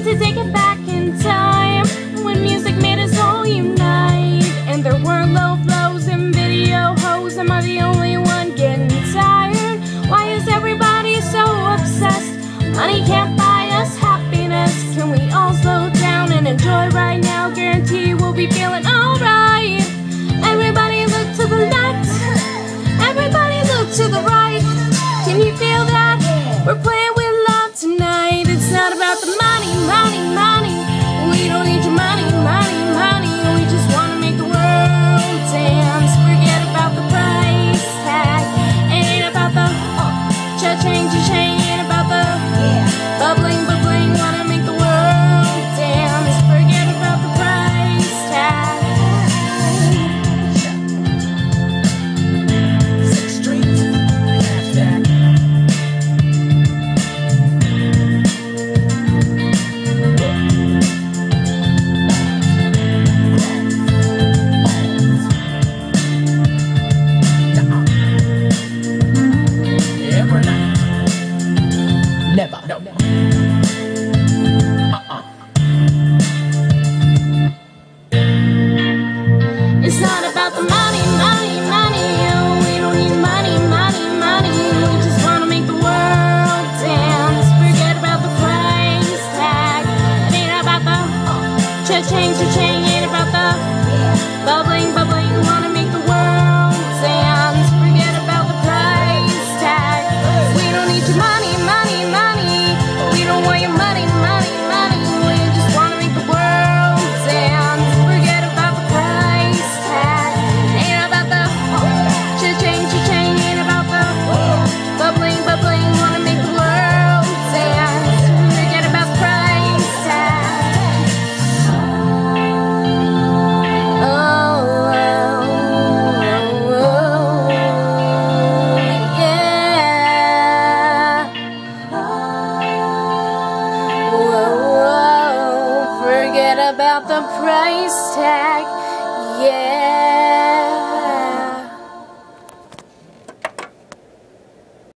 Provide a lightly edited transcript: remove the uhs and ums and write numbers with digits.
to take it back in time, when music made us all unite, and there were low blows and video hoes. Am I the only one getting tired? Why is everybody so obsessed? Money can't buy us happiness. Can we all slow down and enjoy right now? Guarantee we'll be feeling alright. Everybody look to the left, everybody look to the right. Can you feel that? We're playing with love tonight. It's not about the money, money, money. We don't need your money, money, money. We just wanna make the world dance. Forget about the price tag. It ain't about the cha-ching, cha-ching. Ain't about the bubbling, bubbling. Wanna make the world dance. Forget about the price tag. Never. No. It's not about the money, money, money. Oh, we don't need money, money, money. We just wanna make the world dance. Forget about the price tag. It ain't about the cha-ching, cha-ching. Ain't about the bubbling, bubbling. Wanna make the world dance. Forget about the price tag. We don't need your money, money, money. We don't want your money, money, money. We just wanna make the world dance. Forget about the price tag. Ain't about the cha-ching, cha-ching. Ain't about the bubbling, bubbling. Wanna make the world dance. Forget about the price tag. Oh, yeah. Whoa, forget about the price tag, yeah.